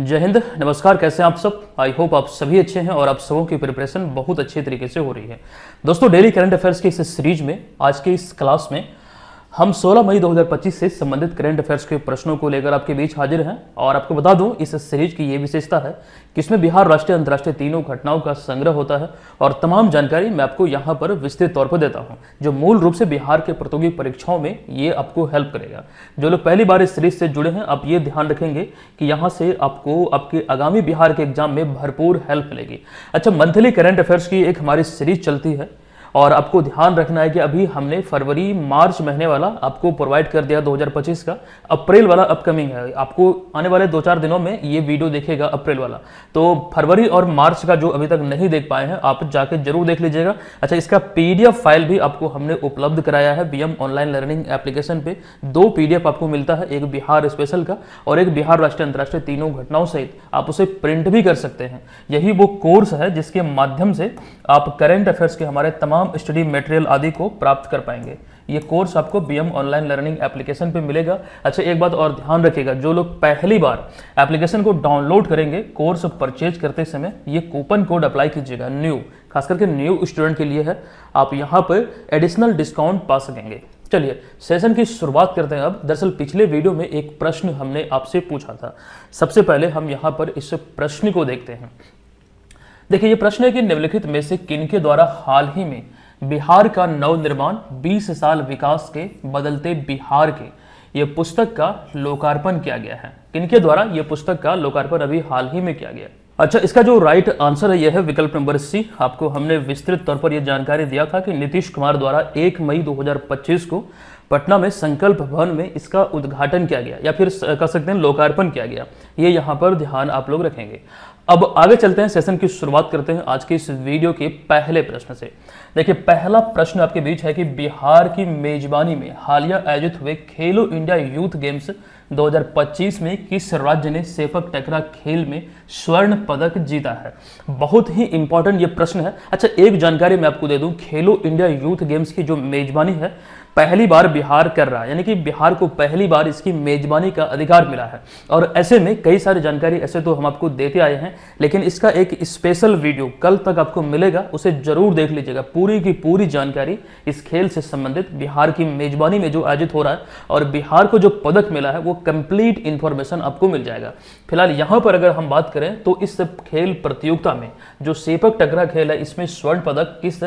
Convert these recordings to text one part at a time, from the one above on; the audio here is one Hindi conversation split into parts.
जय हिंद, नमस्कार। कैसे हैं आप सब? आई होप आप सभी अच्छे हैं और आप सबों की प्रिपरेशन बहुत अच्छे तरीके से हो रही है। दोस्तों, डेली करंट अफेयर्स की इस सीरीज में आज के इस क्लास में हम 16 मई 2025 से संबंधित करंट अफेयर्स के प्रश्नों को लेकर आपके बीच हाजिर हैं। और आपको बता दूं, इस सीरीज की ये विशेषता है कि इसमें बिहार, राष्ट्रीय, अंतर्राष्ट्रीय तीनों घटनाओं का संग्रह होता है और तमाम जानकारी मैं आपको यहाँ पर विस्तृत तौर पर देता हूँ, जो मूल रूप से बिहार के प्रतियोगी परीक्षाओं में ये आपको हेल्प करेगा। जो लोग पहली बार इस सीरीज से जुड़े हैं, आप ये ध्यान रखेंगे कि यहाँ से आपको आपके आगामी बिहार के एग्जाम में भरपूर हेल्प मिलेगी। अच्छा, मंथली करंट अफेयर्स की एक हमारी सीरीज चलती है और आपको ध्यान रखना है कि अभी हमने फरवरी मार्च महीने वाला आपको प्रोवाइड कर दिया 2025 का। अप्रैल वाला अपकमिंग है, आपको आने वाले 2-4 दिनों में ये वीडियो देखेगा अप्रैल वाला। तो फरवरी और मार्च का जो अभी तक नहीं देख पाए हैं, आप जाके जरूर देख लीजिएगा। अच्छा, इसका पीडीएफ फाइल भी आपको हमने उपलब्ध कराया है बीएम ऑनलाइन लर्निंग एप्लीकेशन पे। 2 पीडीएफ आपको मिलता है, एक बिहार स्पेशल का और एक बिहार, राष्ट्रीय, अंतर्राष्ट्रीय तीनों घटनाओं सहित। आप उसे प्रिंट भी कर सकते हैं। यही वो कोर्स है जिसके माध्यम से आप करंट अफेयर्स के हमारे तमाम स्टडी मटेरियल आदि को प्राप्त कर पाएंगे। ये कोर्स आपको बीएम ऑनलाइन लर्निंग एप्लीकेशन पे मिलेगा। अच्छा, एक बात और ध्यान रखिएगा, जो लोग पहली बार एप्लीकेशन को डाउनलोड करेंगे, कोर्स परचेज करते समय ये कूपन कोड अप्लाई कीजिएगा। न्यू, खास करके न्यू स्टूडेंट के लिए है, आप यहाँ पर एडिशनल डिस्काउंट पा सकेंगे। चलिए सेशन की शुरुआत करते हैं। अब दरअसल पिछले वीडियो में एक प्रश्न हमने आपसे पूछा था। सबसे पहले हम यहाँ पर इस प्रश्न को देखते हैं। देखिए, ये प्रश्न है कि निम्नलिखित में से किनके द्वारा हाल ही में बिहार का नवनिर्माण 20 साल विकास के बदलते बिहार के ये पुस्तक का लोकार्पण किया गया है। किनके द्वारा ये पुस्तक का लोकार्पण अभी हाल ही में किया गया? अच्छा, इसका जो राइट आंसर है यह है विकल्प नंबर सी। आपको हमने विस्तृत तौर पर यह जानकारी दिया था कि नीतीश कुमार द्वारा 1 मई 2025 को पटना में संकल्प भवन में इसका उद्घाटन किया गया, या फिर कह सकते हैं लोकार्पण किया गया। ये यहाँ पर ध्यान आप लोग रखेंगे। अब आगे चलते हैं, सेशन की शुरुआत करते हैं आज के इस वीडियो के पहले प्रश्न से। देखिए, पहला प्रश्न आपके बीच है कि बिहार की मेजबानी में हालिया आयोजित हुए खेलो इंडिया यूथ गेम्स 2025 में किस राज्य ने सेपक टकरा खेल में स्वर्ण पदक जीता है? बहुत ही इंपॉर्टेंट ये प्रश्न है। अच्छा, एक जानकारी मैं आपको दे दूं, खेलो इंडिया यूथ गेम्स की जो मेजबानी है पहली बार बिहार कर रहा है, यानी कि बिहार को पहली बार इसकी मेजबानी का अधिकार मिला है। और ऐसे में कई सारी जानकारी ऐसे तो हम आपको देते आए हैं, लेकिन इसका एक स्पेशल वीडियो कल तक आपको मिलेगा, उसे जरूर देख लीजिएगा। पूरी की पूरी जानकारी इस खेल से संबंधित, बिहार की मेजबानी में जो आयोजित हो रहा है और बिहार को जो पदक मिला है, वो कंप्लीट इंफॉर्मेशन आपको मिल जाएगा। फिलहाल यहाँ पर अगर हम बात करें तो इस खेल प्रतियोगिता में जो सेपक टकरा खेल है, इसमें स्वर्ण पदक किस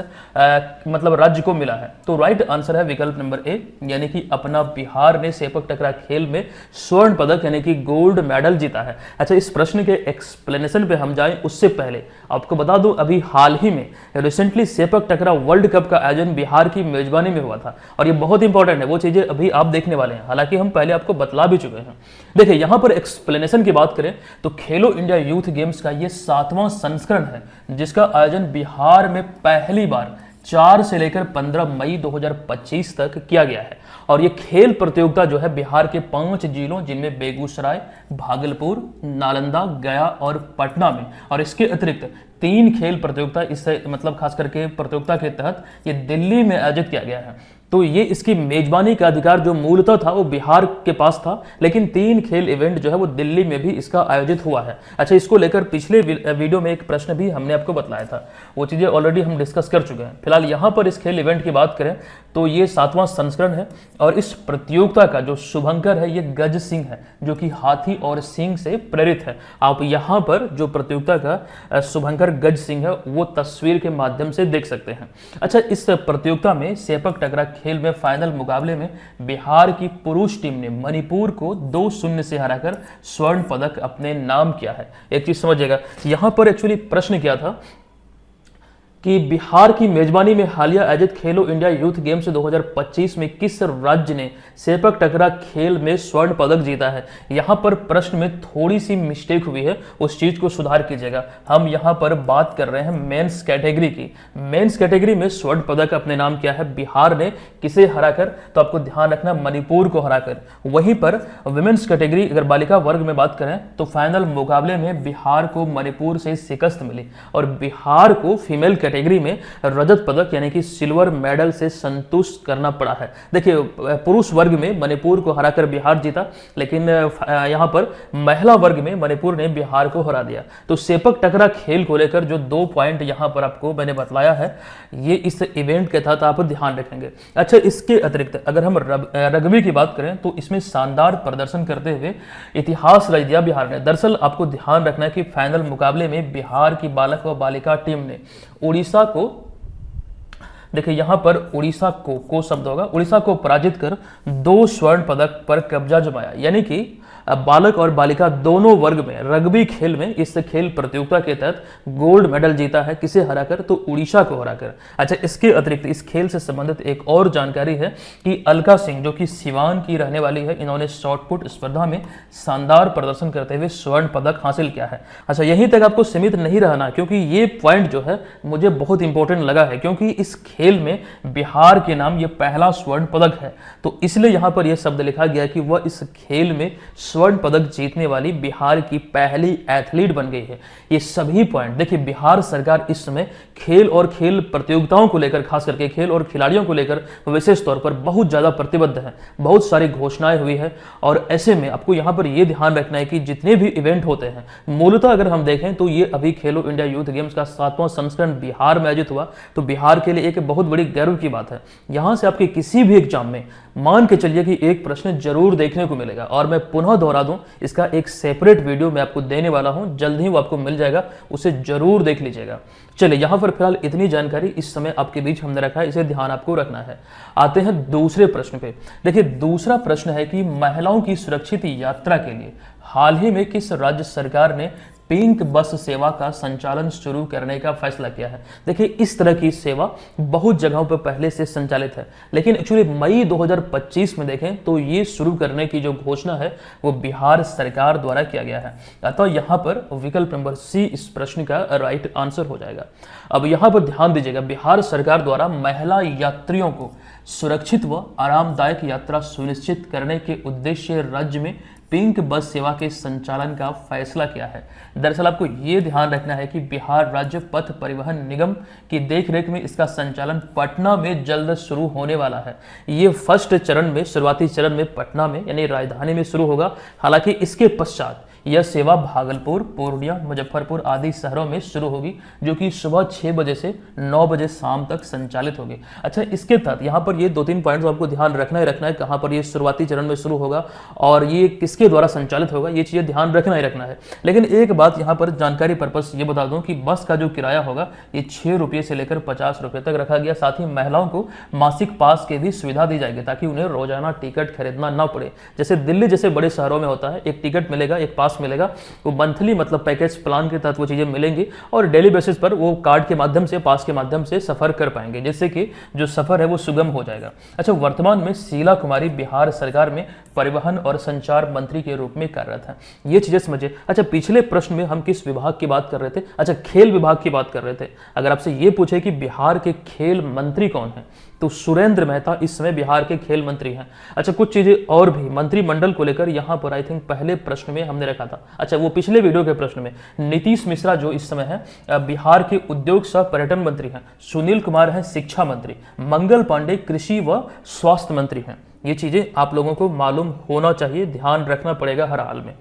मतलब राज्य को मिला है? तो राइट आंसर है विकल्प नंबर ए, यानी कि अपना बिहार ने सेपक टकरा खेल में स्वर्ण पदक यानी कि गोल्ड मेडल जीता है। अच्छा, इस प्रश्न के एक्सप्लेनेशन पे हम जाएं उससे पहले आपको बता दूं, अभी हाल ही में रिसेंटली सेपक टकरा वर्ल्ड कप का आयोजन बिहार की मेजबानी में हुआ था और ये बहुत इंपॉर्टेंट है। वो चीजें अभी आप देखने वाले हैं, हालांकि हम पहले आपको बतला भी चुके हैं। देखिए, यहां पर एक्सप्लेनेशन की बात करें तो खेलो इंडिया यूथ गेम्स का ये 7वां संस्करण है, जिसका आयोजन बिहार में पहली बार 4 से लेकर 15 मई 2025 तक किया गया है। और ये खेल प्रतियोगिता जो है बिहार के 5 जिलों, जिनमें बेगूसराय, भागलपुर, नालंदा, गया और पटना में, और इसके अतिरिक्त 3 खेल प्रतियोगिता इससे मतलब खास करके प्रतियोगिता के तहत ये दिल्ली में आयोजित किया गया है। तो ये इसकी मेजबानी का अधिकार जो मूलतः था वो बिहार के पास था, लेकिन 3 खेल इवेंट जो है वो दिल्ली में भी इसका आयोजित हुआ है। अच्छा, इसको लेकर पिछले वीडियो में एक प्रश्न भी हमने आपको बतलाया था, वो चीजें ऑलरेडी हम डिस्कस कर चुके हैं। फिलहाल यहाँ पर इस खेल इवेंट की बात करें तो ये 7वां संस्करण है और इस प्रतियोगिता का जो शुभंकर है ये गज सिंह है, जो कि हाथी और सिंह से प्रेरित है। आप यहाँ पर जो प्रतियोगिता का शुभंकर गज सिंह है वो तस्वीर के माध्यम से देख सकते हैं। अच्छा, इस प्रतियोगिता में सेपक टकरा खेल में फाइनल मुकाबले में बिहार की पुरुष टीम ने मणिपुर को 2-0 से हराकर स्वर्ण पदक अपने नाम किया है। एक चीज समझिएगा, यहां पर एक्चुअली प्रश्न किया था कि बिहार की मेजबानी में हालिया आयोजित खेलो इंडिया यूथ गेम्स 2025 में किस राज्य ने सेपक टकरा खेल में स्वर्ण पदक जीता है? यहाँ पर प्रश्न में थोड़ी सी मिस्टेक हुई है, उस चीज को सुधार कीजिएगा। हम यहाँ पर बात कर रहे हैं मेंस कैटेगरी की। मेंस कैटेगरी में स्वर्ण पदक अपने नाम किया है बिहार ने, किसे हराकर? तो आपको ध्यान रखना, मणिपुर को हराकर। वहीं पर वुमेन्स कैटेगरी अगर बालिका वर्ग में बात करें तो फाइनल मुकाबले में बिहार को मणिपुर से शिकस्त मिली और बिहार को फीमेल कैटेगरी में रजत पदक यानी कि सिल्वर मेडल से संतुष्ट करना पड़ा है। देखिए पुरुष वर्ग में मणिपुर को हराकर बिहार जीता, लेकिन यहाँ पर महिला वर्ग में मणिपुर ने बिहार को हरा दिया। तो सेपक टकरा खेल को लेकर जो 2 पॉइंट यहाँ पर आपको मैंने बतलाया है, ये इस इवेंट के तहत आप ध्यान रखेंगे। अच्छा, इसके अतिरिक्त अगर हम रग्बी की बात करें तो इसमें शानदार प्रदर्शन करते हुए इतिहास रच दिया बिहार ने। दरअसल आपको ध्यान रखना है कि फाइनल मुकाबले में बिहार की बालक व बालिका टीम ने उड़ीसा को, देखिए यहां पर उड़ीसा को शब्द होगा, उड़ीसा को पराजित कर 2 स्वर्ण पदक पर कब्जा जमाया। यानी कि बालक और बालिका दोनों वर्ग में रग्बी खेल में इस खेल प्रतियोगिता के तहत गोल्ड मेडल जीता है। किसे हराकर? तो उड़ीसा को हराकर। अच्छा, इसके अतिरिक्त इस खेल से संबंधित एक और जानकारी है कि अलका सिंह जो कि सिवान की रहने वाली है, इन्होंने शॉटपुट स्पर्धा में शानदार प्रदर्शन करते हुए स्वर्ण पदक हासिल किया है। अच्छा, यहीं तक आपको सीमित नहीं रहना, क्योंकि ये पॉइंट जो है मुझे बहुत इंपॉर्टेंट लगा है, क्योंकि इस खेल में बिहार के नाम ये पहला स्वर्ण पदक है। तो इसलिए यहां पर यह शब्द लिखा गया कि वह इस खेल में स्वर्ण पदक जीतने वाली बिहार की पहली एथलीट बन गई है। ये सभी पॉइंट देखिए, बिहार सरकार इस समय खेल और खेल प्रतियोगिताओं को लेकर, खास करके खेल और खिलाड़ियों को लेकर विशेष तौर पर बहुत ज्यादा प्रतिबद्ध है। बहुत सारी घोषणाएं हुई है और ऐसे में आपको यहां पर यह ध्यान रखना है कि जितने भी इवेंट होते हैं, मूलतः अगर हम देखें तो ये अभी खेलो इंडिया यूथ गेम्स का 7वां संस्करण बिहार में आयोजित हुआ, तो बिहार के लिए एक बहुत बड़ी गर्व की बात है। यहां से आपके किसी भी एग्जाम में मान के चलिए कि एक प्रश्न जरूर देखने को मिलेगा, और मैं पुनः दोहरा दूं, इसका एक सेपरेट वीडियो मैं आपको देने वाला हूं, जल्द ही वो आपको मिल जाएगा, उसे जरूर देख लीजिएगा। चलिए, यहां पर फिलहाल इतनी जानकारी इस समय आपके बीच हमने रखा है, इसे ध्यान आपको रखना है। आते हैं दूसरे प्रश्न पे। देखिए, दूसरा प्रश्न है कि महिलाओं की सुरक्षित यात्रा के लिए हाल ही में किस राज्य सरकार ने पिंक बस सेवा का संचालन शुरू करने का फैसला किया है? देखिए, इस तरह की सेवा बहुत जगहों पर पहले से संचालित है, लेकिन एक्चुअली मई 2025 में देखें तो ये शुरू करने की जो घोषणा है वो बिहार सरकार द्वारा किया गया है। अतः यहाँ पर विकल्प नंबर सी इस प्रश्न का राइट आंसर हो जाएगा। अब यहाँ पर ध्यान दीजिएगा, बिहार सरकार द्वारा महिला यात्रियों को सुरक्षित व आरामदायक यात्रा सुनिश्चित करने के उद्देश्य राज्य में पिंक बस सेवा के संचालन का फैसला किया है। दरअसल आपको ये ध्यान रखना है कि बिहार राज्य पथ परिवहन निगम की देखरेख में इसका संचालन पटना में जल्द शुरू होने वाला है। ये फर्स्ट चरण में, शुरुआती चरण में पटना में यानी राजधानी में शुरू होगा। हालांकि इसके पश्चात यह सेवा भागलपुर, पूर्णिया, मुजफ्फरपुर आदि शहरों में शुरू होगी, जो कि सुबह 6 बजे से 9 बजे शाम तक संचालित होगी। अच्छा, इसके तहत यहाँ पर ये 2-3 पॉइंट्स आपको ध्यान रखना है, कहाँ पर ये शुरुआती चरण में शुरू होगा और ये किसके द्वारा संचालित होगा, ये चीजें ध्यान रखना ही रखना है। लेकिन एक बात यहाँ पर जानकारी पर्पस ये बता दूं कि बस का जो किराया होगा ये 6 रुपये से लेकर 50 रुपये तक रखा गया। साथ ही महिलाओं को मासिक पास की भी सुविधा दी जाएगी, ताकि उन्हें रोजाना टिकट खरीदना ना पड़े। जैसे दिल्ली जैसे बड़े शहरों में होता है, एक टिकट मिलेगा, एक पास मिलेगा, वो मंथली मतलब पैकेज प्लान के तहत वो चीजें मिलेंगी और डेली बेसिस पर वो कार्ड के माध्यम से, पास के माध्यम से सफर कर पाएंगे, जिससे कि जो सफर है वो सुगम हो जाएगा। अच्छा, वर्तमान में शीला कुमारी बिहार सरकार में परिवहन और संचार मंत्री के रूप में कार्यरत है। ये चीजें समझिए। अच्छा, पिछले प्रश्न में हम किस विभाग की बात कर रहे थे? अच्छा, खेल विभाग की बात कर रहे थे। अगर आपसे ये पूछे कि बिहार के खेल मंत्री कौन है, तो सुरेंद्र मेहता इस समय बिहार के खेल मंत्री हैं। अच्छा, कुछ चीजें और भी मंत्रिमंडल को लेकर यहां पर आई थिंक पहले प्रश्न में हमने रखा था। अच्छा, वो पिछले वीडियो के प्रश्न में नीतीश मिश्रा जो इस समय है बिहार के उद्योग सह पर्यटन मंत्री हैं, सुनील कुमार हैं शिक्षा मंत्री, मंगल पांडे कृषि व स्वास्थ्य मंत्री हैं। ये चीजें आप लोगों को मालूम होना चाहिए, ध्यान रखना पड़ेगा हर हाल में।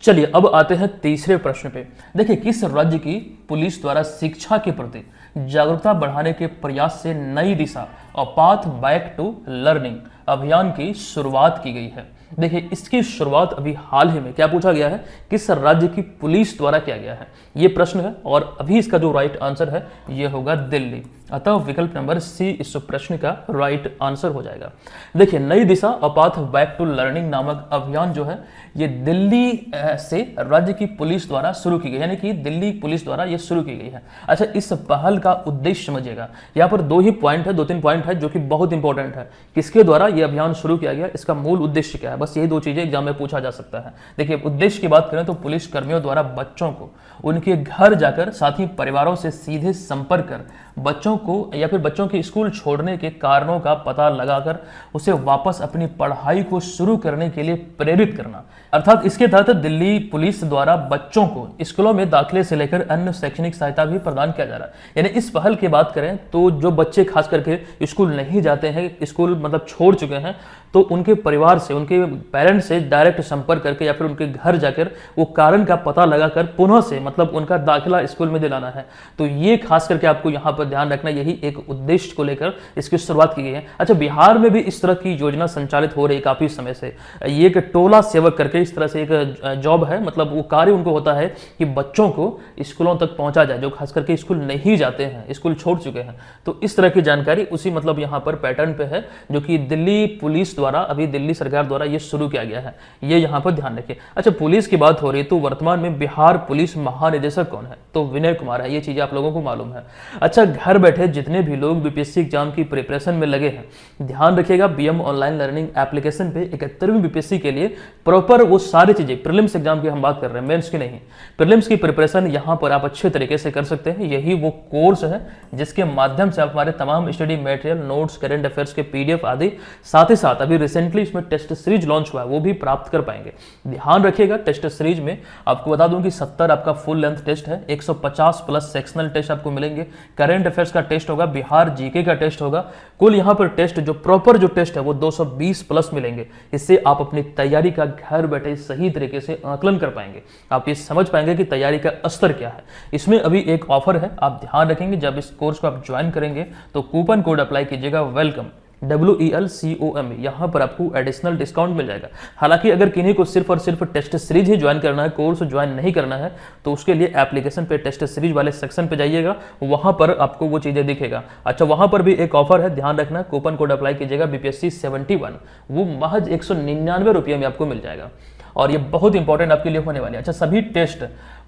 चलिए, अब आते हैं तीसरे प्रश्न पे। देखिए, किस राज्य की पुलिस द्वारा शिक्षा के प्रति जागरूकता बढ़ाने के प्रयास से नई दिशा और पाथ बैक टू लर्निंग अभियान की शुरुआत की गई है? देखिए, इसकी शुरुआत अभी हाल ही में क्या पूछा गया है, किस राज्य की पुलिस द्वारा किया गया है, ये प्रश्न है। और अभी इसका जो राइट आंसर है ये होगा दिल्ली। अतः विकल्प नंबर सी इस प्रश्न का राइट आंसर हो जाएगा। देखिए, नई दिशा और पाथ बैक टू लर्निंग नामक अभियान जो है ये दिल्ली से राज्य की पुलिस द्वारा शुरू की गई, यानी कि दिल्ली पुलिस द्वारा ये शुरू की गई है। अच्छा, इस पहल का उद्देश्य समझिएगा। यहाँ पर 2 ही पॉइंट है, 2-3 पॉइंट है जो कि बहुत इंपॉर्टेंट है। किसके द्वारा ये अभियान शुरू किया गया, इसका मूल उद्देश्य क्या है? बस यही दो चीजें एग्जाम में पूछा जा सकता है। देखिए उद्देश्य की बात करें तो पुलिस कर्मियों द्वारा बच्चों को उनके घर जाकर साथ ही परिवारों से सीधे संपर्क कर बच्चों को या फिर बच्चों के स्कूल छोड़ने के कारणों का पता लगाकर उसे वापस अपनी पढ़ाई को शुरू करने के लिए प्रेरित करना। अर्थात इसके तहत दिल्ली पुलिस द्वारा बच्चों को स्कूलों में दाखिले से लेकर अन्य शैक्षणिक सहायता भी प्रदान किया जा रहा है। यानी इस पहल की बात करें तो जो बच्चे खास करके स्कूल नहीं जाते हैं, स्कूल मतलब छोड़ चुके हैं, तो उनके परिवार से, उनके पेरेंट्स से डायरेक्ट संपर्क करके या फिर उनके घर जाकर वो कारण का पता लगाकर पुनः से मतलब उनका दाखिला स्कूल में दिलाना है। तो ये खास करके आपको यहाँ पर ध्यान रखना, यही एक उद्देश्य को लेकर इसकी शुरुआत की गई है। अच्छा, बिहार में भी इस तरह की योजना संचालित हो रही है काफी समय से। ये एक टोला सेवक करके इस तरह से एक जॉब है, मतलब वो कार्य उनको होता है कि बच्चों को स्कूलों तक पहुंचा जाए जो खास करके स्कूल नहीं जाते हैं, स्कूल छोड़ चुके हैं। तो इस तरह की जानकारी उसी मतलब यहाँ पर पैटर्न पे है जो कि दिल्ली पुलिस द्वारा, अभी दिल्ली सरकार द्वारा ये शुरू किया गया है। ये यहाँ पर ध्यान रखिए। अच्छा, पुलिस की बात हो रही है तो वर्तमान में बिहार पुलिस महानिदेशक कौन है? तो विनय कुमार है। ये चीजें आप लोगों को मालूम है। अच्छा, घर बैठे जितने भी लोग बीपीएससी एग्जाम की प्रिपरेशन में लगे हैं, ध्यान रखिएगा बीएम ऑनलाइन लर्निंग एप्लीकेशन पे 71वीं बीपीएससी के लिए प्रॉपर वो सारी चीजें, प्रीलिम्स एग्जाम की हम बात कर रहे हैं, मेंस की नहीं, प्रीलिम्स की प्रिपरेशन यहाँ पर आप अच्छे तरीके से कर सकते हैं। यही वो कोर्स है जिसके माध्यम से आप हमारे तमाम study material, notes, current affairs के पीडीएफ आदि, साथ ही साथ अभी रिसेंटली इसमें टेस्ट सीरीज लॉन्च हुआ है, वो भी प्राप्त कर पाएंगे। ध्यान रखिएगा, टेस्ट सीरीज में आपको बता दूं कि 70 आपका फुल लेंथ टेस्ट है, 150 प्लस सेक्शनल टेस्ट आपको मिलेंगे, करंट अफेयर्स का टेस्ट होगा, बिहार जीके का टेस्ट होगा। कुल यहाँ पर टेस्ट जो प्रॉपर जो टेस्ट है वो 220 प्लस मिलेंगे। इससे आप अपनी तैयारी का घर बैठे सही तरीके से आकलन कर पाएंगे। आप ये समझ पाएंगे कि तैयारी का स्तर क्या है। इसमें अभी एक ऑफर है, आप ध्यान रखेंगे, जब इस कोर्स को आप ज्वाइन करेंगे तो कूपन कोड अप्लाई कीजिएगा वेलकम, WELCOM, यहाँ पर आपको एडिशनल डिस्काउंट मिल जाएगा। हालांकि अगर किन्हीं को सिर्फ और सिर्फ टेस्ट सीरीज ही ज्वाइन करना है, कोर्स ज्वाइन नहीं करना है, तो उसके लिए एप्लीकेशन पे टेस्ट सीरीज वाले सेक्शन पे जाइएगा, वहां पर आपको वो चीजें दिखेगा। अच्छा, वहां पर भी एक ऑफर है, ध्यान रखना, कूपन कोड अप्लाई कीजिएगा BPSC 71, वो महज 199 रुपये में आपको मिल जाएगा। और ये बहुत इंपॉर्टेंट आपके लिए होने वाली है। अच्छा, सभी टेस्ट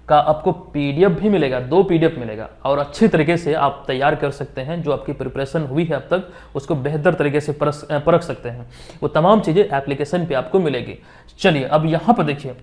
का आपको पीडीएफ भी मिलेगा, 2 पीडीएफ मिलेगा, और अच्छे तरीके से आप तैयार कर सकते हैं। जो आपकी प्रिपरेशन हुई है अब तक उसको बेहतर तरीके से परख सकते हैं। वो तमाम चीजें एप्लीकेशन पे आपको मिलेगी। चलिए अब यहां पर देखिए,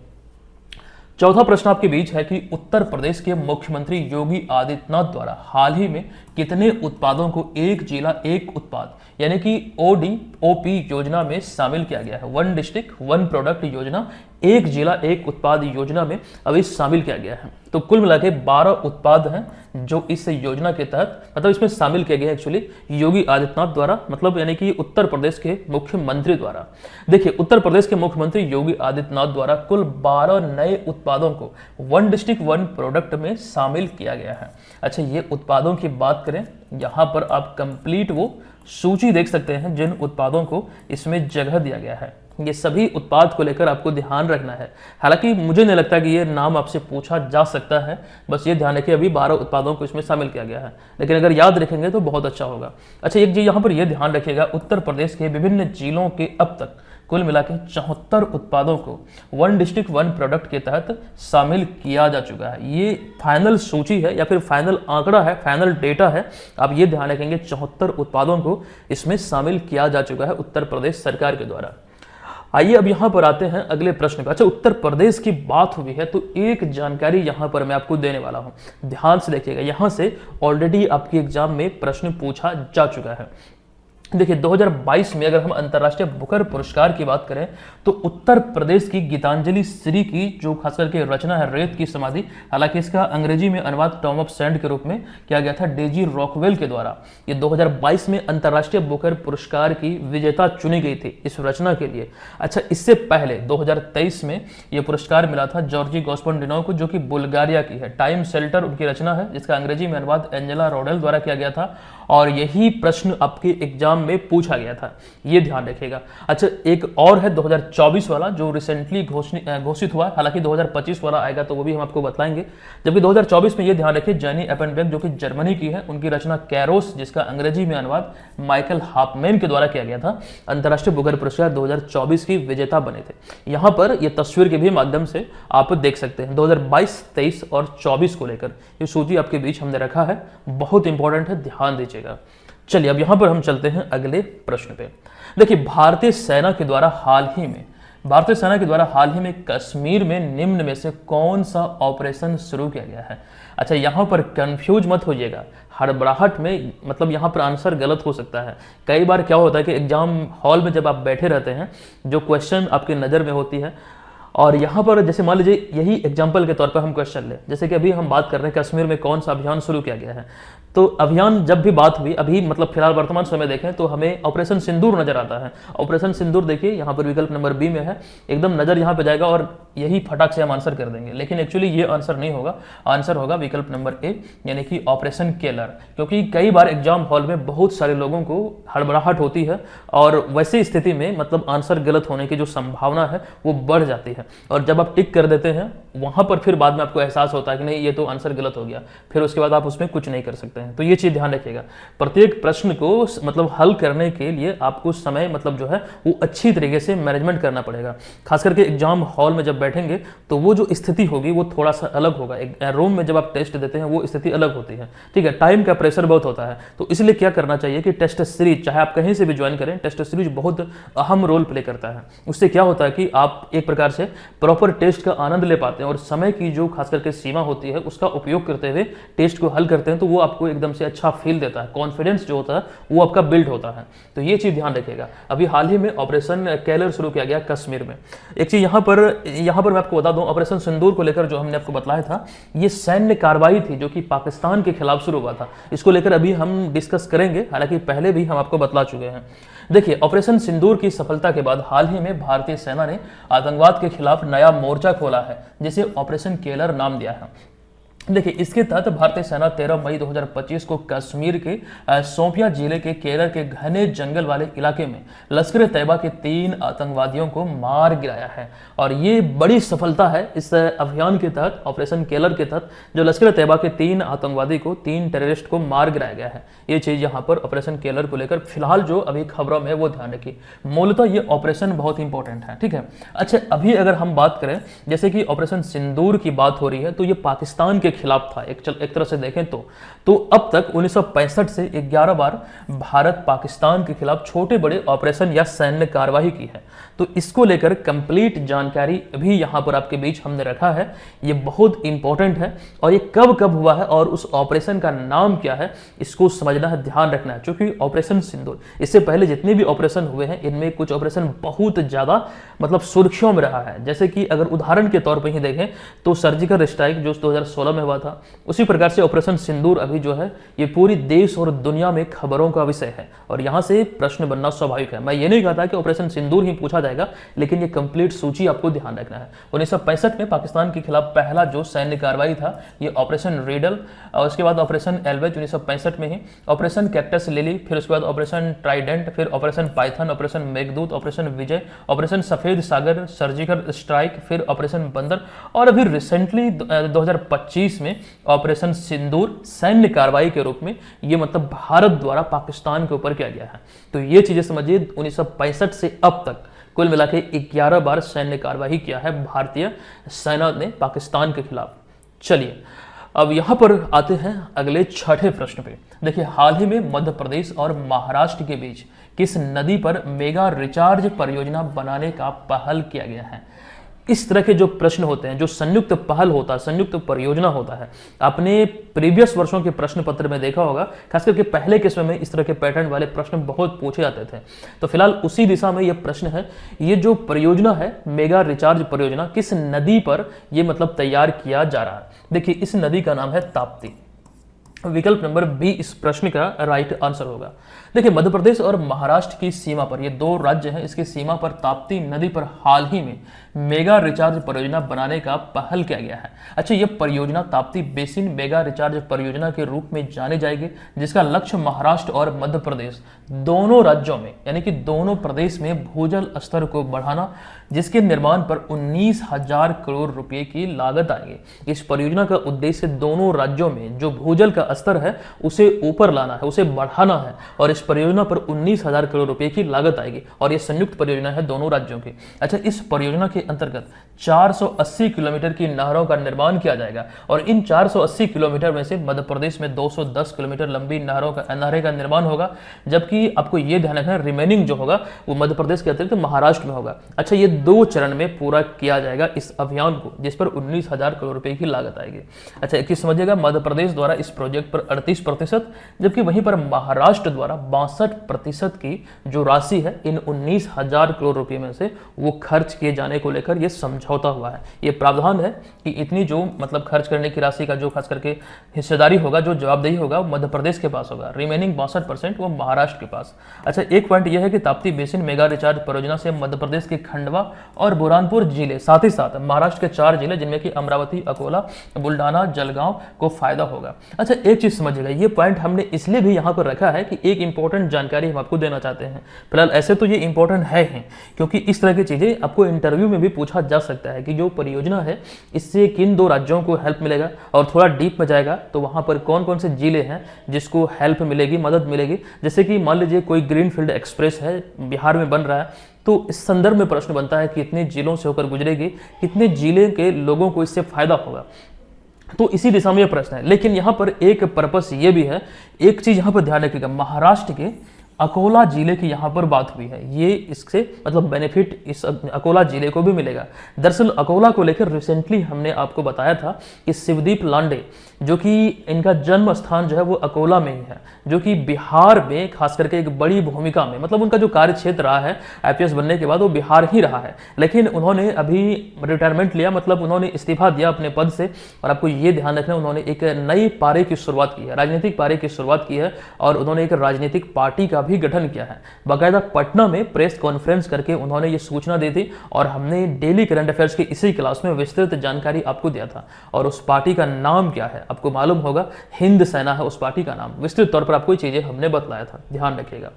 चौथा प्रश्न आपके बीच है कि उत्तर प्रदेश के मुख्यमंत्री योगी आदित्यनाथ द्वारा हाल ही में कितने उत्पादों को एक जिला एक उत्पाद यानी कि ODOP योजना में शामिल किया गया है? 1 डिस्ट्रिक्ट 1 प्रोडक्ट योजना, एक जिला एक उत्पाद योजना में अभी शामिल किया गया है। तो कुल मिला के 12 उत्पाद हैं जो इस योजना के तहत मतलब इसमें शामिल किए गए एक्चुअली योगी आदित्यनाथ द्वारा, मतलब यानी कि उत्तर प्रदेश के मुख्यमंत्री द्वारा। देखिए, उत्तर प्रदेश के मुख्यमंत्री योगी आदित्यनाथ द्वारा कुल 12 नए उत्पादों को 1 डिस्ट्रिक्ट 1 प्रोडक्ट में शामिल किया गया है। अच्छा, ये उत्पादों की बात करें, यहाँ पर आप कंप्लीट वो सूची देख सकते हैं जिन उत्पादों को इसमें जगह दिया गया है। ये सभी उत्पाद को लेकर आपको ध्यान रखना है। हालांकि मुझे नहीं लगता कि ये नाम आपसे पूछा जा सकता है, बस ये ध्यान रखिए अभी 12 उत्पादों को इसमें शामिल किया गया है, लेकिन अगर याद रखेंगे तो बहुत अच्छा होगा। अच्छा, एक चीज यहाँ पर यह ध्यान रखिएगा, उत्तर प्रदेश के विभिन्न जिलों के अब तक कुल मिला के 74 उत्पादों को 1 डिस्ट्रिक्ट 1 प्रोडक्ट के तहत शामिल किया जा चुका है। ये फाइनल सूची है या फिर फाइनल आंकड़ा है, फाइनल डेटा है। आप ये ध्यान रखेंगे 74 उत्पादों को इसमें शामिल किया जा चुका है उत्तर प्रदेश सरकार के द्वारा। आइए अब यहां पर आते हैं अगले प्रश्न पर। अच्छा, उत्तर प्रदेश की बात हुई है तो एक जानकारी यहां पर मैं आपको देने वाला हूं, ध्यान से देखिएगा। यहां से ऑलरेडी आपके एग्जाम में प्रश्न पूछा जा चुका है। देखिए, 2022 में अगर हम अंतर्राष्ट्रीय बुकर पुरस्कार की बात करें तो उत्तर प्रदेश की गीतांजलि श्री की जो खास करके रचना है रेत की समाधि, हालांकि इसका अंग्रेजी में अनुवाद टॉम ऑफ सैंड के रूप में किया गया था डेजी रॉकवेल के द्वारा। ये 2022 में अंतर्राष्ट्रीय बुकर पुरस्कार की विजेता चुनी गई थी इस रचना के लिए। अच्छा, इससे पहले 2023 में यह पुरस्कार मिला था जॉर्जी गॉस्पोंडिनो को, जो कि बुल्गारिया की है। टाइम शेल्टर उनकी रचना है जिसका अंग्रेजी में अनुवाद एंजेला रोडेल द्वारा किया गया था, और यही प्रश्न आपके एग्जाम में पूछा गया था, ये ध्यान रखिएगा। अच्छा, एक और है 2024 वाला जो रिसेंटली घोषित हुआ है, हालांकि 2025 वाला आएगा तो वो भी हम आपको बताएंगे। जबकि 2024 में ये ध्यान रखिए जेनी एपेनबेक जो कि जर्मनी की है, उनकी रचना कैरोस जिसका अंग्रेजी में अनुवाद माइकल हाफमैन के द्वारा किया गया था, अंतर्राष्ट्रीय बुकर पुरस्कार 2024 की विजेता बने थे। यहाँ पर ये तस्वीर के भी माध्यम से आप देख सकते हैं 2022, 23 और 24 को लेकर ये सूची आपके बीच हमने रखा है, बहुत इंपॉर्टेंट है, ध्यान दीजिएगा। चलिए अब यहां पर हम चलते हैं अगले प्रश्न पे। देखिए, भारतीय सेना के द्वारा हाल ही में भारतीय सेना के द्वारा हाल ही में कश्मीर में निम्न में से कौन सा ऑपरेशन शुरू किया गया है? अच्छा, यहाँ पर कंफ्यूज मत होइएगा, हड़बड़ाहट में मतलब यहाँ पर आंसर गलत हो सकता है। कई बार क्या होता है कि एग्जाम हॉल में जब आप बैठे रहते हैं, जो क्वेश्चन आपकी नज़र में होती है, और यहाँ पर जैसे मान लीजिए यही एग्जाम्पल के तौर पर हम क्वेश्चन लें, जैसे कि अभी हम बात कर रहे हैं कश्मीर में कौन सा अभियान शुरू किया गया है, तो अभियान जब भी बात हुई, अभी मतलब फिलहाल वर्तमान समय देखें तो हमें ऑपरेशन सिंदूर नजर आता है। ऑपरेशन सिंदूर देखिए यहाँ पर विकल्प नंबर बी में है, एकदम नजर यहाँ पे जाएगा और यही फटाक से हम आंसर कर देंगे, लेकिन एक्चुअली ये आंसर नहीं होगा, आंसर होगा विकल्प नंबर ए यानी कि ऑपरेशन केलर। क्योंकि कई बार एग्जाम हॉल में बहुत सारे लोगों को हड़बड़ाहट होती है और वैसी स्थिति में मतलब आंसर गलत होने की जो संभावना है वो बढ़ जाती है, और जब आप टिक कर देते हैं वहां पर फिर बाद में आपको एहसास होता है कि नहीं ये तो आंसर गलत हो गया, फिर उसके बाद आप उसमें कुछ नहीं कर सकते हैं। तो ये चीज ध्यान रखिएगा, प्रत्येक प्रश्न को मतलब हल करने के लिए आपको समय मतलब जो है वो अच्छी तरीके से मैनेजमेंट करना पड़ेगा। खास करके एग्जाम हॉल में जब बैठेंगे तो वो जो स्थिति होगी वो थोड़ा सा अलग होगा। एक रूम में जब आप टेस्ट देते हैं वो स्थिति अलग होती है, ठीक है, टाइम का प्रेशर बहुत होता है। तो इसलिए क्या करना चाहिए कि टेस्ट सीरीज चाहे आप कहीं से भी ज्वाइन करें, टेस्ट सीरीज बहुत अहम रोल प्ले करता है। उससे क्या होता है कि आप एक प्रकार से प्रॉपर टेस्ट का आनंद ले पाते हैं और समय की जो खास करके सीमा होती है उसका उपयोग करते हुए टेस्ट को हल करते हैं, तो वो आपको एकदम से अच्छा फील देता है, कॉन्फिडेंस जो होता है वो आपका बिल्ड होता है। तो ये चीज ध्यान रखिएगा। अभी हाल ही में ऑपरेशन केलर शुरू किया गया कश्मीर में। एक चीज यहाँ पर मैं आपको बता दूं, ऑपरेशन सिंदूर को लेकर जो हमने आपको बताया था, ये सैन्य कार्रवाई थी जो कि पाकिस्तान के खिलाफ शुरू हुआ था। इसको लेकर अभी हम डिस्कस करेंगे, हालांकि पहले भी हम आपको बतला चुके हैं। देखिए, ऑपरेशन सिंदूर की सफलता के बाद हाल ही में भारतीय सेना ने आतंकवाद के खिलाफ नया मोर्चा खोला है जिसे ऑपरेशन केलर नाम दिया है। देखिए, इसके तहत भारतीय सेना 13 मई 2025 को कश्मीर के शोपियां जिले के केलर के घने जंगल वाले इलाके में लश्कर तैयबा के 3 आतंकवादियों को मार गिराया है। और ये बड़ी सफलता है इस अभियान के तहत, ऑपरेशन केलर के तहत जो लश्कर तैयबा के 3 आतंकवादी को, 3 टेररिस्ट को मार गिराया गया है। ये चीज यहाँ पर ऑपरेशन केलर को लेकर फिलहाल जो अभी खबरों में वो ध्यान रखिए। मूलतः ये ऑपरेशन बहुत इंपॉर्टेंट है, ठीक है। अच्छा, अभी अगर हम बात करें जैसे कि ऑपरेशन सिंदूर की बात हो रही है, तो ये पाकिस्तान के खिलाफ था एक तरह से देखें तो अब तक 1965 से 11 बार भारत पाकिस्तान के खिलाफ छोटे बड़े ऑपरेशन या सैन्य कार्यवाही की है। तो इसको लेकर कंप्लीट जानकारी भी यहां पर आपके बीच हमने रखा है। ये बहुत इंपॉर्टेंट है और ये कब कब हुआ है और उस ऑपरेशन का नाम क्या है इसको समझना है, ध्यान रखना है। क्योंकि ऑपरेशन सिंदूर, इससे पहले जितने भी ऑपरेशन हुए हैं इनमें कुछ ऑपरेशन बहुत ज्यादा मतलब सुर्खियों में रहा है। जैसे कि अगर उदाहरण के तौर पर ही देखें तो सर्जिकल स्ट्राइक जो 2016 में हुआ था, उसी प्रकार से ऑपरेशन सिंदूर अभी जो है ये पूरी देश और दुनिया में खबरों का विषय है और यहां से प्रश्न बनना स्वाभाविक है। मैं ये नहीं कहता कि ऑपरेशन सिंदूर ही पूछा जाएगा, लेकिन ये कंप्लीट सूची आपको ध्यान रखना है। 1965 में पाकिस्तान के खिलाफ पहला जो सैन्य कार्रवाई था ये ऑपरेशन रेडल, और उसके बाद ऑपरेशन एल्वेज 1965 में ही, ऑपरेशन कैक्टस लिली, फिर उसके बाद ऑपरेशन ट्राइडेंट, फिर operation python, operation Meghdoot, operation Vijay, operation Safed Sagar, surgical strike, फिर ऑपरेशन बंदर, और अभी रिसेंटली 2025 में ऑपरेशन सिंदूर सैन्य कार्रवाई के रूप में ये मतलब भारत द्वारा पाकिस्तान के ऊपर किया गया है। तो ये चीजें समझिए, 1965 से अब तक कुल मिला के 11 बार सैन्य कार्रवाई किया है भारतीय सेना ने पाकिस्तान के खिलाफ। चलिए अब यहां पर आते हैं अगले छठे प्रश्न पे। देखिए, हाल ही में मध्य प्रदेश और महाराष्ट्र के बीच किस नदी पर मेगा रिचार्ज परियोजना बनाने का पहल किया गया है? इस तरह के जो प्रश्न होते हैं, जो संयुक्त पहल होता है, संयुक्त परियोजना होता है, आपने प्रीवियस वर्षों के प्रश्न पत्र में देखा होगा, खास करके पहले के समय में इस तरह के पैटर्न वाले प्रश्न बहुत पूछे जाते थे। तो फिलहाल उसी दिशा में यह प्रश्न है, ये जो परियोजना है मेगा रिचार्ज परियोजना किस नदी पर यह मतलब तैयार किया जा रहा है? देखिए, इस नदी का नाम है ताप्ती। विकल्प नंबर बी इस प्रश्न का राइट आंसर होगा। देखिए, मध्य प्रदेश और महाराष्ट्र की सीमा पर, ये 2 राज्य हैं, इसकी सीमा पर ताप्ती नदी पर हाल ही में मेगा रिचार्ज परियोजना बनाने का पहल किया गया है। अच्छा, ये परियोजना ताप्ती बेसिन मेगा रिचार्ज परियोजना के रूप में जानी जाएगी, जिसका लक्ष्य महाराष्ट्र और मध्य प्रदेश दोनों राज्यों में यानी कि दोनों प्रदेश में भूजल स्तर को बढ़ाना, जिसके निर्माण पर 19,000 करोड़ रुपए की लागत आएगी। इस परियोजना का उद्देश्य दोनों राज्यों में जो भूजल का स्तर है उसे ऊपर लाना है, उसे बढ़ाना है, और इस परियोजना पर 19,000 करोड़ रुपए की लागत आएगी और ये संयुक्त परियोजना है दोनों राज्यों की। अच्छा, इस परियोजना के अंतर्गत 480 किलोमीटर की नहरों का निर्माण किया जाएगा और इन 480 किलोमीटर में से मध्य प्रदेश में 210 किलोमीटर लंबी नहरें का निर्माण होगा, जबकि आपको ये ध्यान रखना रिमेनिंग जो होगा वो मध्य प्रदेश के अतिरिक्त महाराष्ट्र में होगा। अच्छा, ये 2 चरण में पूरा किया जाएगा इस अभियान को, जिस पर 19,000 करोड़ रुपए की लागत आएगी। अच्छा, एक चीज समझिएगा, मध्य प्रदेश द्वारा इस प्रोजेक्ट पर 38%, जबकि वहीं पर महाराष्ट्र द्वारा 62% की जो राशि है इन 19,000 करोड़ रुपए में से वो खर्च किए जाने को लेकर ये समझौता हुआ है। ये प्रावधान है कि इतनी जो मतलब खर्च करने की राशि का जो खास करके हिस्सेदारी होगा, जो जवाबदेही होगा, वो मध्य प्रदेश के पास होगा, रिमेनिंग 62% वो महाराष्ट्र के पास। अच्छा, एक पॉइंट यह है कि ताप्ती बेसिन मेगा रिचार्ज परियोजना से मध्य प्रदेश के खंडवा और बुरहानपुर जिले, साथ ही साथ महाराष्ट्र के 4 जिले जिनमें कि अमरावती, अकोला, बुल्ढाना, जलगांव को फायदा होगा। अच्छा, एक चीज समझिएगा, ये पॉइंट हमने इसलिए भी यहाँ पर रखा है कि एक इंपॉर्टेंट जानकारी हम आपको देना चाहते हैं। फिलहाल ऐसे तो ये इंपॉर्टेंट है ही, क्योंकि इस तरह की चीजें आपको इंटरव्यू में भी पूछा जा सकता है कि जो परियोजना है इससे किन 2 राज्यों को हेल्प मिलेगा, और थोड़ा डीप में जाएगा तो वहां पर कौन कौन से जिले हैं जिसको हेल्प मिलेगी, मदद मिलेगी। जैसे कि मान लीजिए कोई ग्रीनफील्ड एक्सप्रेस है, बिहार में बन रहा है, तो इस संदर्भ में प्रश्न बनता है कि कितने जिलों से होकर गुजरेगी, कितने जिले के लोगों को इससे फायदा होगा। तो इसी दिशा में यह प्रश्न है। लेकिन यहां पर एक पर्पस ये भी है, एक चीज यहां पर ध्यान रखिएगा, महाराष्ट्र के अकोला जिले की यहाँ पर बात हुई है, ये इससे मतलब बेनिफिट इस अकोला जिले को भी मिलेगा। दरअसल अकोला को लेकर रिसेंटली हमने आपको बताया था कि शिवदीप लांडे, जो कि इनका जन्म स्थान जो है वो अकोला में ही है, जो कि बिहार में खास करके एक बड़ी भूमिका में, मतलब उनका जो कार्य क्षेत्र रहा है आईपीएस बनने के बाद वो बिहार ही रहा है। लेकिन उन्होंने अभी रिटायरमेंट लिया, मतलब उन्होंने इस्तीफा दिया अपने पद से, और आपको ये ध्यान रखना उन्होंने एक नई पारी की शुरुआत की है, राजनीतिक पारी की शुरुआत की है, और उन्होंने एक राजनीतिक पार्टी का भी गठन किया है। बाकायदा पटना में प्रेस कॉन्फ्रेंस करके उन्होंने ये सूचना दी थी, और हमने डेली करंट अफेयर्स की इसी क्लास में विस्तृत जानकारी आपको दिया था। और उस पार्टी का नाम क्या है आपको मालूम होगा, हिंद सेना है उस पार्टी का नाम। विस्तृत तौर पर आपको चीजें हमने बतलाया था, ध्यान रखिएगा।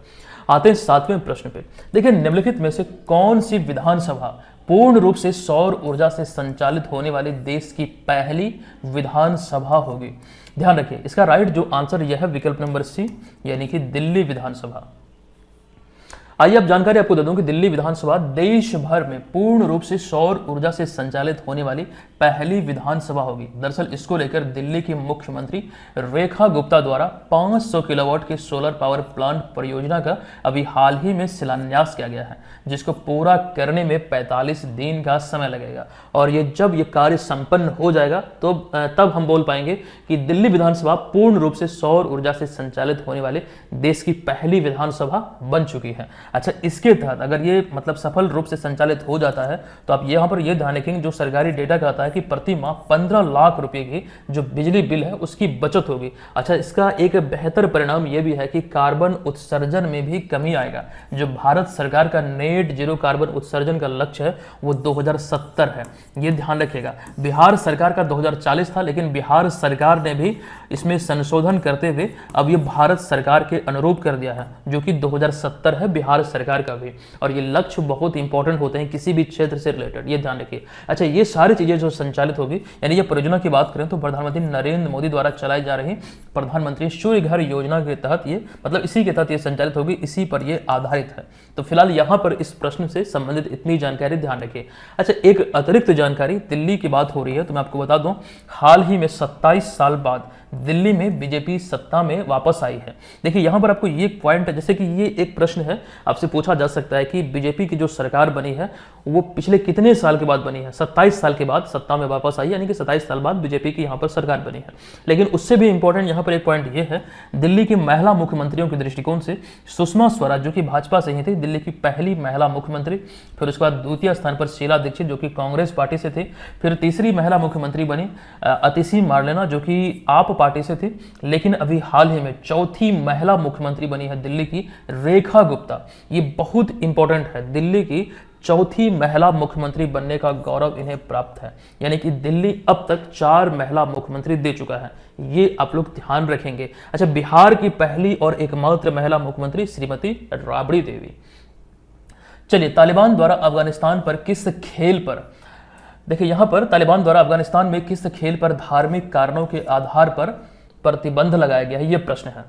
आते हैं 7वें प्रश्न पे। देखिए, निम्नलिखित में से कौन सी विधानसभा पूर्ण रूप से सौर ऊर्जा से संचालित होने वाली देश की पहली विधानसभा होगी? ध्यान रखिए, इसका राइट जो आंसर यह है विकल्प नंबर सी, यानी कि दिल्ली विधानसभा। आइए अब जानकारी आपको दे दूं कि दिल्ली विधानसभा देश भर में पूर्ण रूप से सौर ऊर्जा से संचालित होने वाली पहली विधानसभा होगी। दरअसल इसको लेकर दिल्ली की मुख्यमंत्री रेखा गुप्ता द्वारा 500 किलोवाट के सोलर पावर प्लांट परियोजना का अभी हाल ही में शिलान्यास किया गया है, जिसको पूरा करने में 45 दिन का समय लगेगा। और ये जब ये कार्य संपन्न हो जाएगा तो तब हम बोल पाएंगे कि दिल्ली विधानसभा पूर्ण रूप से सौर ऊर्जा से संचालित होने वाले देश की पहली विधानसभा बन चुकी है। अच्छा, इसके तहत अगर ये मतलब सफल रूप से संचालित हो जाता है तो आप यहाँ पर ये ध्यान रखेंगे, जो सरकारी डेटा कहता है कि प्रति माह 15 लाख रुपए की जो बिजली बिल है उसकी बचत होगी। अच्छा, इसका एक बेहतर परिणाम यह भी है कि कार्बन उत्सर्जन में भी कमी आएगा। जो भारत सरकार का नेट जीरो कार्बन उत्सर्जन का लक्ष्य है वो 2070 है, ये ध्यान रखिएगा। बिहार सरकार का 2040 था, लेकिन बिहार सरकार ने भी इसमें संशोधन करते हुए अब ये भारत सरकार के अनुरूप कर दिया है, जो कि 2070 है बिहार सरकार का भी। और ये लक्ष्य बहुत इंपॉर्टेंट होते हैं किसी भी क्षेत्र से रिलेटेड, ये ध्यान रखिए। अच्छा, ये सारी चीजें जो संचालित होगी, यानी ये परियोजना की बात करें तो प्रधानमंत्री नरेंद्र मोदी द्वारा चलाई जा रही प्रधानमंत्री सूर्य घर योजना के तहत ये मतलब इसी के तहत ये संचालित होगी, इसी पर ये आधारित है। तो फिलहाल यहाँ पर इस प्रश्न से संबंधित इतनी जानकारी ध्यान रखिए। अच्छा, एक अतिरिक्त जानकारी, दिल्ली की बात हो रही है तो मैं आपको बता दूं, हाल ही में 27 साल बाद दिल्ली में बीजेपी सत्ता में वापस आई है। देखिए, यहाँ पर आपको ये पॉइंट है, जैसे कि ये एक प्रश्न है आपसे पूछा जा सकता है कि बीजेपी की जो सरकार बनी है वो पिछले कितने साल के बाद बनी है। 27 साल के बाद सत्ता में वापस आई, यानी कि 27 साल बाद बीजेपी की यहाँ पर सरकार बनी है। लेकिन उससे भी इंपॉर्टेंट यहाँ पर एक पॉइंट ये है, दिल्ली की महिला मुख्यमंत्रियों के दृष्टिकोण से सुषमा स्वराज जो कि भाजपा से ही थी, दिल्ली की पहली महिला मुख्यमंत्री। फिर उसके बाद द्वितीय स्थान पर शीला दीक्षित जो कि कांग्रेस पार्टी से थी। फिर तीसरी महिला मुख्यमंत्री बनी अतिशी मार्लेना जो कि आप पार्टी से थी। लेकिन अभी हाल ही में चौथी महिला मुख्यमंत्री बनी है दिल्ली की रेखा गुप्ता। ये बहुत इंपॉर्टेंट है, दिल्ली की चौथी महिला मुख्यमंत्री बनने का गौरव इन्हें प्राप्त है। यानी कि दिल्ली अब तक 4 महिला मुख्यमंत्री दे चुका है, ये आप लोग ध्यान रखेंगे। अच्छा, बिहार की पहली और एकमात्र महिला मुख्यमंत्री श्रीमती राबड़ी देवी। चलिए, तालिबान द्वारा अफगानिस्तान पर किस खेल पर, देखिए यहां पर तालिबान द्वारा अफगानिस्तान में किस खेल पर धार्मिक कारणों के आधार पर प्रतिबंध लगाया गया है, यह प्रश्न है।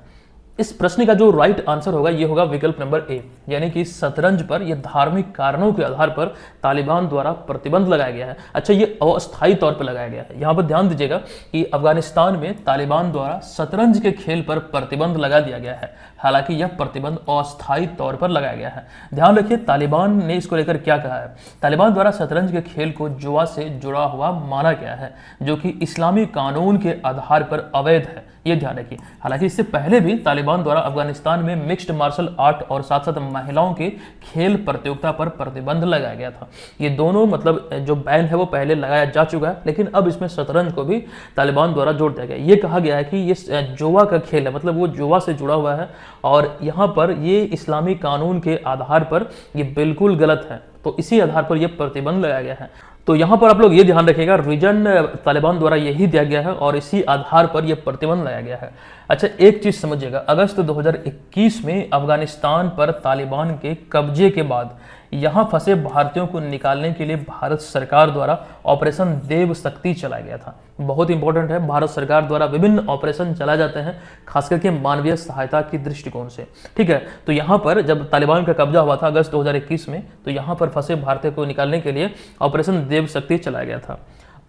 इस प्रश्न का जो राइट आंसर होगा ये होगा विकल्प नंबर ए, यानी कि शतरंज पर यह धार्मिक कारणों के आधार पर तालिबान द्वारा प्रतिबंध लगाया गया है। अच्छा, ये अस्थायी तौर पर लगाया गया है। यहाँ पर ध्यान दीजिएगा कि अफगानिस्तान में तालिबान द्वारा शतरंज के खेल पर प्रतिबंध लगा दिया गया है, हालांकि यह प्रतिबंध अस्थायी तौर पर लगाया गया है। ध्यान रखिए तालिबान ने इसको लेकर क्या कहा है। तालिबान द्वारा शतरंज के खेल को जुआ से जुड़ा हुआ माना गया है, जो कि इस्लामी कानून के आधार पर अवैध है, ये ध्यान रखिए। हालांकि इससे पहले भी तालिबान द्वारा अफगानिस्तान में मिक्स्ड मार्शल आर्ट और साथ साथ महिलाओं के खेल प्रतियोगिता पर प्रतिबंध लगाया गया था। ये दोनों मतलब जो बैन है वो पहले लगाया जा चुका है, लेकिन अब इसमें शतरंज को भी तालिबान द्वारा जोड़ दिया गया। ये कहा गया है कि ये जुआ का खेल है, मतलब वो जुआ से जुड़ा हुआ है और यहाँ पर ये इस्लामी कानून के आधार पर ये बिल्कुल गलत है, तो इसी आधार पर यह प्रतिबंध लगाया गया है। तो यहाँ पर आप लोग ये ध्यान रखिएगा, रीजन तालिबान द्वारा यही दिया गया है और इसी आधार पर यह प्रतिबंध लगाया गया है। अच्छा, एक चीज समझिएगा, अगस्त 2021 में अफगानिस्तान पर तालिबान के कब्जे के बाद यहाँ फंसे भारतीयों को निकालने के लिए भारत सरकार द्वारा ऑपरेशन देव शक्ति चलाया गया था। बहुत इंपॉर्टेंट है, भारत सरकार द्वारा विभिन्न ऑपरेशन चलाए जाते हैं, खास करके मानवीय सहायता की दृष्टिकोण से। ठीक है, तो यहाँ पर जब तालिबान का कब्जा हुआ था अगस्त 2021 में, तो यहाँ पर फंसे भारतीयों को निकालने के लिए ऑपरेशन देव शक्ति चलाया गया था।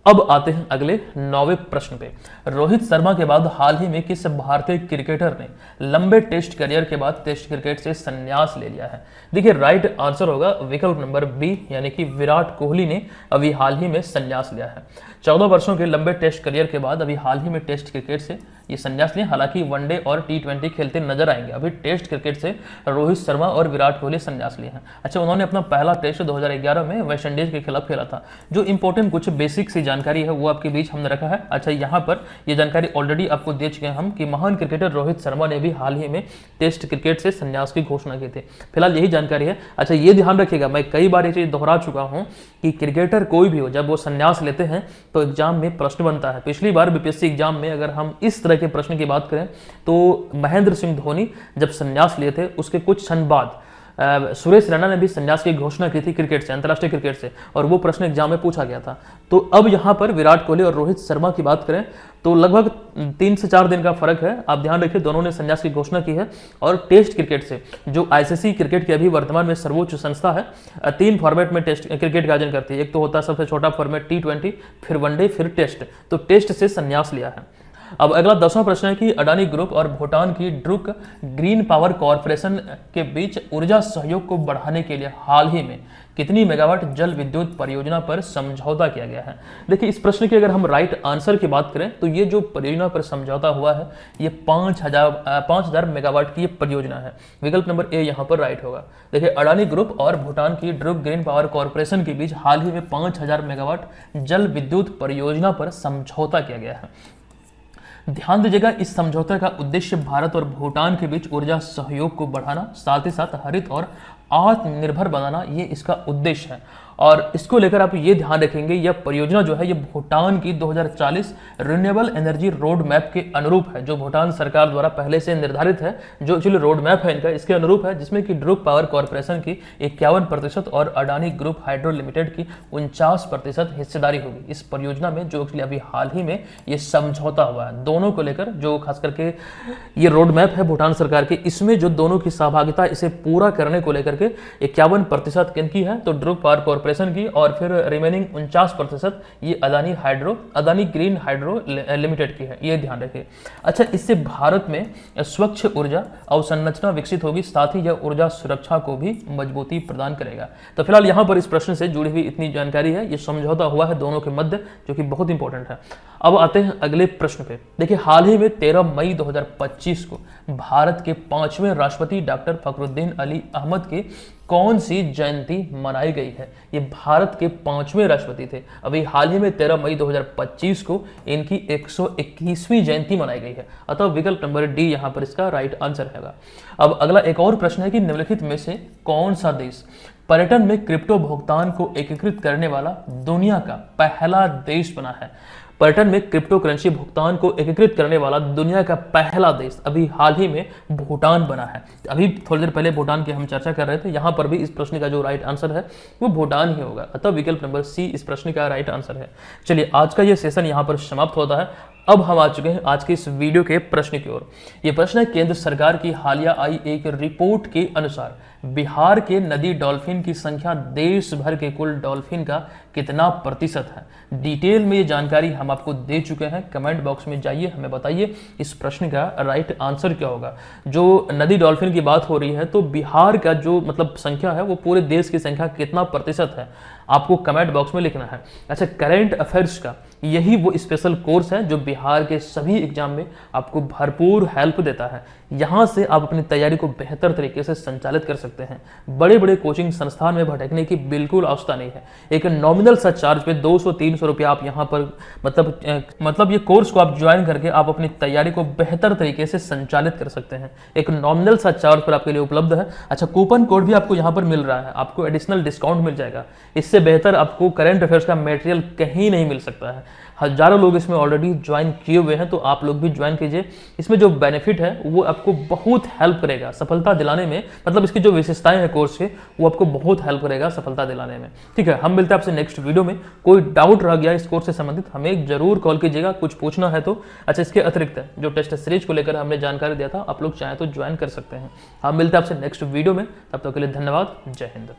अब आते हैं अगले 9वें प्रश्न पे। रोहित शर्मा के बाद हाल ही में किस भारतीय क्रिकेटर ने लंबे टेस्ट करियर के बाद टेस्ट क्रिकेट से संन्यास ले लिया है? देखिए, राइट आंसर होगा विकल्प नंबर बी, यानी कि विराट कोहली ने अभी हाल ही में संन्यास लिया है। 14 वर्षों के लंबे टेस्ट करियर के बाद अभी हाल ही में टेस्ट क्रिकेट से ये संन्यास लिया। हालांकि वनडे और T20 खेलते नजर आएंगे, अभी टेस्ट क्रिकेट से रोहित शर्मा और विराट कोहली संन्यास लिए हैं। अच्छा, उन्होंने अपना पहला टेस्ट 2011 में वेस्ट इंडीज के खिलाफ खेला था। जो इंपॉर्टेंट कुछ बेसिक सी जानकारी है वो आपके बीच हमने रखा है। अच्छा, यहाँ पर ये जानकारी ऑलरेडी आपको दे चुके हैं हम कि महान क्रिकेटर रोहित शर्मा ने भी हाल ही में टेस्ट क्रिकेट से संन्यास की घोषणा की थी। फिलहाल यही जानकारी है। अच्छा, ये ध्यान रखिएगा, मैं कई बार ये चीज दोहरा चुका हूँ कि क्रिकेटर कोई भी हो, जब वो संन्यास लेते हैं तो एग्जाम में प्रश्न बनता है। पिछली बार बीपीएससी एग्जाम में अगर हम इस तरह के प्रश्न की बात करें तो महेंद्र सिंह धोनी जब संन्यास लिए थे उसके कुछ क्षण बाद सुरेश रैना ने भी संन्यास की घोषणा की थी क्रिकेट से, अंतर्राष्ट्रीय क्रिकेट से, और वो प्रश्न एग्जाम में पूछा गया था। तो अब यहाँ पर विराट कोहली और रोहित शर्मा की बात करें तो लगभग 3 से 4 दिन का फर्क है। आप ध्यान रखिए, दोनों ने संन्यास की घोषणा की है। और टेस्ट क्रिकेट से, जो आईसीसी क्रिकेट की अभी वर्तमान में सर्वोच्च संस्था है, 3 फॉर्मेट में टेस्ट क्रिकेट का आयोजन करती है। एक तो होता है सबसे छोटा फॉर्मेट T20, फिर वनडे, फिर टेस्ट। तो टेस्ट से संन्यास लिया है। अब अगला 10वां प्रश्न है कि अडानी ग्रुप और भूटान की ड्रुक ग्रीन पावर कॉरपोरेशन के बीच ऊर्जा सहयोग को बढ़ाने के लिए हाल ही में कितनी मेगावाट जल विद्युत परियोजना पर समझौता किया गया है? देखिए, इस प्रश्न की अगर हम राइट आंसर की बात करें तो ये जो परियोजना पर समझौता हुआ है ये 5000 मेगावाट की ये परियोजना है। विकल्प नंबर ए यहाँ पर राइट होगा। देखिए, अडानी ग्रुप और भूटान की ड्रुक ग्रीन पावर कॉरपोरेशन के बीच हाल ही में 5000 मेगावाट जल विद्युत परियोजना पर समझौता किया गया है। ध्यान दीजिएगा, इस समझौते का उद्देश्य भारत और भूटान के बीच ऊर्जा सहयोग को बढ़ाना, साथ ही साथ हरित और आत्मनिर्भर बनाना, ये इसका उद्देश्य है। और इसको लेकर आप ये ध्यान रखेंगे, यह परियोजना जो है ये भूटान की 2040 रिन्यूएबल एनर्जी रोड मैप के अनुरूप है, जो भूटान सरकार द्वारा पहले से निर्धारित है। जो एक्चुअली रोड मैप है इनका, इसके अनुरूप है, जिसमें कि ड्रुक पावर कॉरपोरेशन की 51% और अडानी ग्रुप हाइड्रो लिमिटेड की 49% हिस्सेदारी होगी इस परियोजना में, जो एक्चुअली अभी हाल ही में ये समझौता हुआ है दोनों को लेकर। जो खास करके ये रोड मैप है भूटान सरकार की, इसमें जो दोनों की सहभागिता इसे पूरा करने को लेकर के 51% किनकी है, तो ड्रुक पावर कॉरपोरेशन की, और फिर रिमेनिंग 49% ये अदानी ग्रीन हाइड्रो लिमिटेड की है, ये ध्यान रखिए। अच्छा, इससे भारत में स्वच्छ ऊर्जा अवसंरचना विकसित होगी, साथ ही यह ऊर्जा सुरक्षा को भी मजबूती प्रदान करेगा। तो फिलहाल यहाँ पर इस प्रश्न से जुड़ी हुई इतनी जानकारी है। ये समझौता हुआ है दोनों के मध्य, जो कि बहुत इंपॉर्टेंट है। अब आते हैं अगले प्रश्न पे। देखिए, हाल ही में 13 मई 2025 को भारत के 5वें राष्ट्रपति डॉक्टर फखरुद्दीन अली अहमद की कौन सी जयंती मनाई गई है? ये भारत के 5वें राष्ट्रपति थे। अभी हाल ही में 13 मई 2025 को इनकी 121वीं जयंती मनाई गई है। अतः विकल्प नंबर डी यहाँ पर इसका राइट आंसर है। अब अगला एक और प्रश्न है कि निम्नलिखित में से कौन सा देश पर्यटन में क्रिप्टो भुगतान को एकीकृत करने वाला दुनिया का पहला देश बना है? पर्यटन में क्रिप्टो करेंसी भुगतान को एकीकृत करने वाला दुनिया का पहला देश अभी हाल ही में भूटान बना है। अभी थोड़ी देर पहले भूटान की हम चर्चा कर रहे थे, यहाँ पर भी इस प्रश्न का जो राइट आंसर है वो भूटान ही होगा। अतः विकल्प नंबर सी इस प्रश्न का राइट आंसर है। चलिए, आज का ये सेशन यहाँ पर समाप्त होता है। अब हम आ चुके हैं आज के इस वीडियो के प्रश्न की ओर। ये प्रश्न है, केंद्र सरकार की हालिया आई एक रिपोर्ट के अनुसार बिहार के नदी डॉल्फिन की संख्या देश भर के कुल डॉल्फिन का कितना प्रतिशत है। डिटेल में ये जानकारी हम आपको दे चुके हैं। कमेंट बॉक्स में जाइए, हमें बताइए इस प्रश्न का राइट आंसर क्या होगा। जो नदी डॉल्फिन की बात हो रही है तो बिहार का जो मतलब संख्या है वो पूरे देश की संख्या कितना प्रतिशत है, आपको कमेंट बॉक्स में लिखना है। अच्छा, करंट अफेयर्स का यही वो स्पेशल कोर्स है जो बिहार के सभी एग्जाम में आपको भरपूर हेल्प देता है। यहाँ से आप अपनी तैयारी को बेहतर तरीके से संचालित कर सकते हैं। बड़े बड़े कोचिंग संस्थान में भटकने की बिल्कुल आवश्यकता नहीं है। एक नॉमिनल सा चार्ज पे 200-300 रुपया आप यहाँ पर मतलब ये कोर्स को आप ज्वाइन करके आप अपनी तैयारी को बेहतर तरीके से संचालित कर सकते हैं। एक नॉमिनल सा चार्ज पर आपके लिए उपलब्ध है। अच्छा, कूपन कोड भी आपको यहाँ पर मिल रहा है, आपको एडिशनल डिस्काउंट मिल जाएगा। इससे बेहतर आपको करंट अफेयर्स का मटेरियल कहीं नहीं मिल सकता है। हजारों लोग इसमें ऑलरेडी ज्वाइन किए हुए हैं, तो आप लोग भी ज्वाइन कीजिए। इसमें जो बेनिफिट है वो आपको बहुत हेल्प करेगा सफलता दिलाने में। मतलब इसकी जो विशेषताएं हैं कोर्स के, वो आपको बहुत हेल्प करेगा सफलता दिलाने में। ठीक है, हम मिलते हैं आपसे नेक्स्ट वीडियो में। कोई डाउट रह गया इस कोर्स से संबंधित हमें जरूर कॉल कीजिएगा, कुछ पूछना है तो। अच्छा, इसके अतिरिक्त जो टेस्ट सीरीज को लेकर हमने जानकारी दिया था, आप लोग चाहें तो ज्वाइन कर सकते हैं। हम मिलते हैं आपसे नेक्स्ट वीडियो में, तब तक के लिए धन्यवाद। जय हिंद।